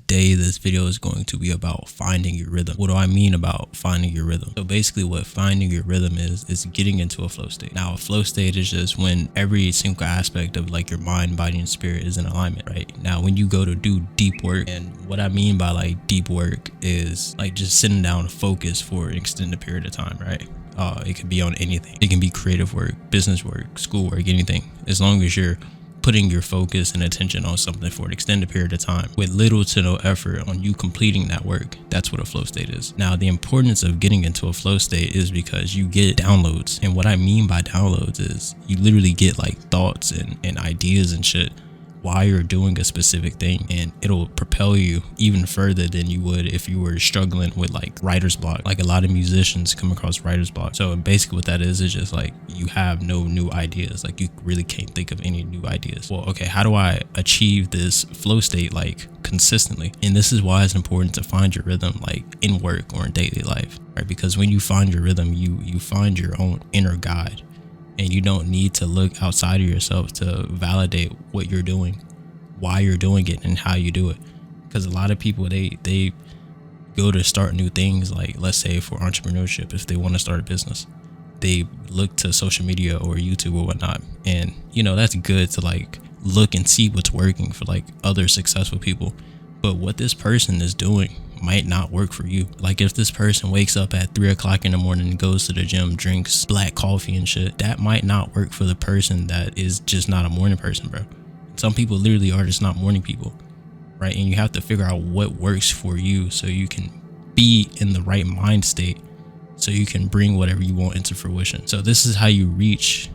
Today, this video is going to be about finding your rhythm. What do I mean about finding your rhythm? So basically what finding your rhythm is getting into a flow state. Now, a flow state is just when every single aspect of like your mind, body, and spirit is in alignment, right? Now, when you go to do deep work, and what I mean by like deep work is like just sitting down to focus for an extended period of time, right? It could be on anything. It can be creative work, business work, school work, anything. As long as you're putting your focus and attention on something for an extended period of time with little to no effort on you completing that work, that's what a flow state is. Now, the importance of getting into a flow state is because you get downloads. And what I mean by downloads is you literally get like thoughts and ideas and shit while you're doing a specific thing, and it'll propel you even further than you would if you were struggling with like writer's block. Like a lot of musicians come across writer's block. So basically what that is just like you have no new ideas. Like you really can't think of any new ideas. Well, okay, how do I achieve this flow state like consistently? And this is why it's important to find your rhythm like in work or in daily life, right? Because when you find your rhythm, you find your own inner guide. And you don't need to look outside of yourself to validate what you're doing, why you're doing it, and how you do it. Because a lot of people, they go to start new things, like let's say for entrepreneurship, if they want to start a business, they look to social media or YouTube or whatnot. And, you know, that's good to like look and see what's working for like other successful people. But what this person is doing might not work for you. Like if this person wakes up at 3 o'clock in the morning and goes to the gym, drinks black coffee and shit, that might not work for the person that is just not a morning person, bro. Some people literally are just not morning people, right? And you have to figure out what works for you so you can be in the right mind state so you can bring whatever you want into fruition. So this is how you reach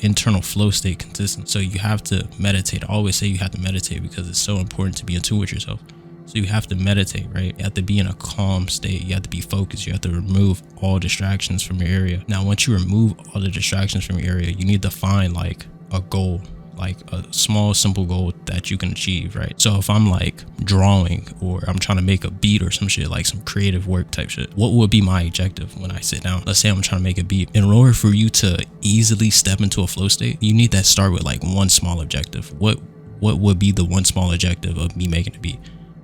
internal flow state consistent. So you have to meditate. I always say you have to meditate because it's so important to be in tune with yourself. So you have to meditate, right? You have to be in a calm state. You have to be focused. You have to remove all distractions from your area. Now, once you remove all the distractions from your area, you need to find like a goal, like a small, simple goal that you can achieve, right? So if I'm like drawing or I'm trying to make a beat or some shit, like some creative work type shit, what would be my objective when I sit down? Let's say I'm trying to make a beat. In order for you to easily step into a flow state, you need to start with like one small objective. What would be the one small objective of me making a beat?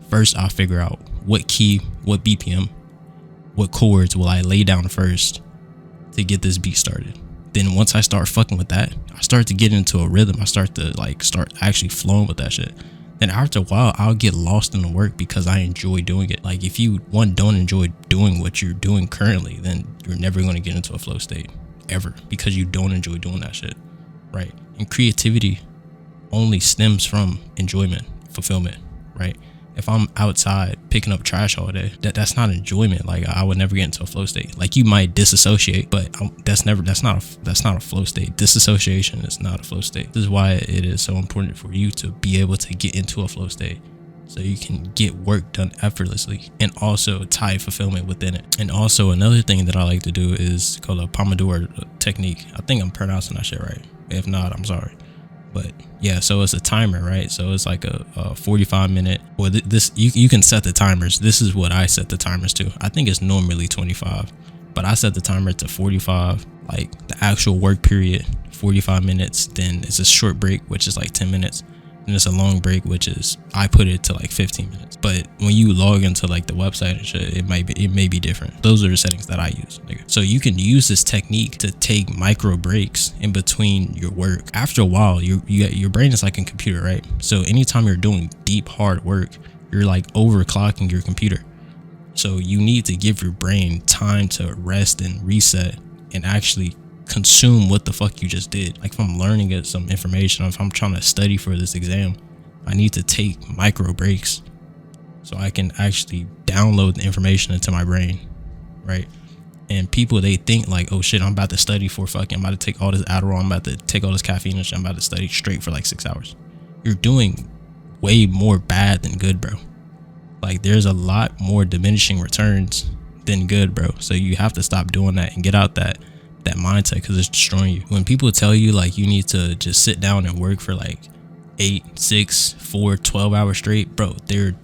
First, I'll figure out what key, what BPM, what chords will I lay down first to get this beat started. Then once I start fucking with that, I start to get into a rhythm. I start to like start actually flowing with that shit. Then after a while, I'll get lost in the work because I enjoy doing it. Like if you don't enjoy doing what you're doing currently, then you're never going to get into a flow state ever because you don't enjoy doing that shit, right? And creativity only stems from enjoyment, fulfillment, right? If I'm outside picking up trash all day, that's not enjoyment. Like I would never get into a flow state. Like you might disassociate, but that's not a flow state. Disassociation is not a flow state. This is why it is so important for you to be able to get into a flow state so you can get work done effortlessly and also tie fulfillment within it. And also another thing that I like to do is called a Pomodoro technique. I think I'm pronouncing that shit right. If not, I'm sorry. But yeah, so it's a timer, right? So it's like a 45-minute, or this, you can set the timers. This is what I set the timers to. I think it's normally 25, but I set the timer to 45, like the actual work period, 45 minutes. Then it's a short break, which is like 10 minutes. And it's a long break, which is, I put it to like 15 minutes. But when you log into like the website and shit, it may be different. Those are the settings that I use, nigga. So you can use this technique to take micro breaks in between your work. After a while, your brain is like a computer, right? So anytime you're doing deep, hard work, you're like overclocking your computer. So you need to give your brain time to rest and reset and actually consume what the fuck you just did. Like if I'm learning some information, if I'm trying to study for this exam, I need to take micro breaks so I can actually download the information into my brain, right? And people, they think like, oh shit, I'm about to study for fucking, I'm about to take all this Adderall, I'm about to take all this caffeine and shit, I'm about to study straight for like 6 hours. You're doing way more bad than good, bro. Like there's a lot more diminishing returns than good, bro. So you have to stop doing that and get out that mindset, because it's destroying you. When people tell you like you need to just sit down and work for like 8, 6, 4, 12 hours straight, bro, they're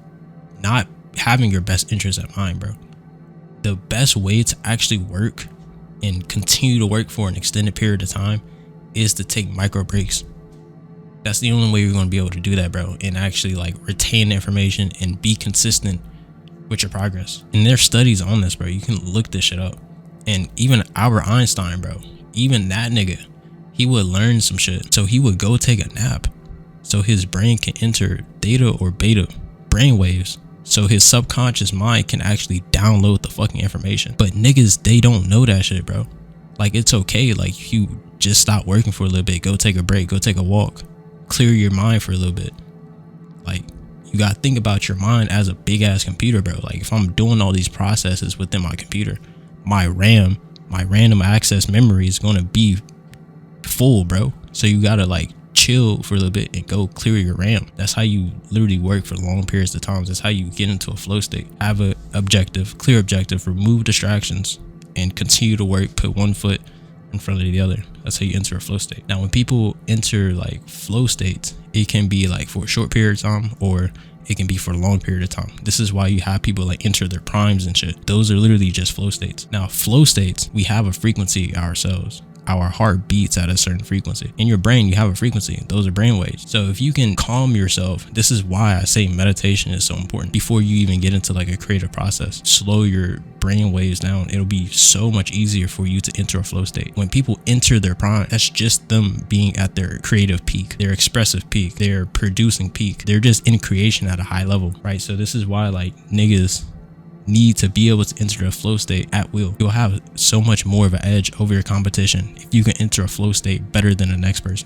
not having your best interest at mind, bro. The best way to actually work and continue to work for an extended period of time is to take micro breaks. That's the only way you're going to be able to do that, bro, and actually like retain information and be consistent with your progress. And there's studies on this, bro. You can look this shit up. And even Albert Einstein, bro, even that nigga, he would learn some shit. So he would go take a nap so his brain can enter theta or beta brain waves, so his subconscious mind can actually download the fucking information. But niggas, they don't know that shit, bro. Like, it's okay. Like, you just stop working for a little bit, go take a break, go take a walk, clear your mind for a little bit. Like, you gotta think about your mind as a big ass computer, bro. Like, if I'm doing all these processes within my computer, my RAM, my random access memory is gonna be full, bro. So you gotta like chill for a little bit and go clear your RAM. That's how you literally work for long periods of time. That's how you get into a flow state. Have a objective, clear objective, remove distractions, and continue to work. Put one foot in front of the other. That's how you enter a flow state. Now, when people enter like flow states, it can be like for a short period of time, or it can be for a long period of time. This is why you have people like enter their primes and shit. Those are literally just flow states. Now, flow states, we have a frequency ourselves. Our heart beats at a certain frequency. In your brain, you have a frequency. Those are brain waves. So if you can calm yourself, this is why I say meditation is so important. Before you even get into like a creative process, slow your brain waves down. It'll be so much easier for you to enter a flow state. When people enter their prime, that's just them being at their creative peak, their expressive peak, their producing peak. They're just in creation at a high level, right? So this is why like niggas need to be able to enter a flow state at will. You'll have so much more of an edge over your competition if you can enter a flow state better than the next person.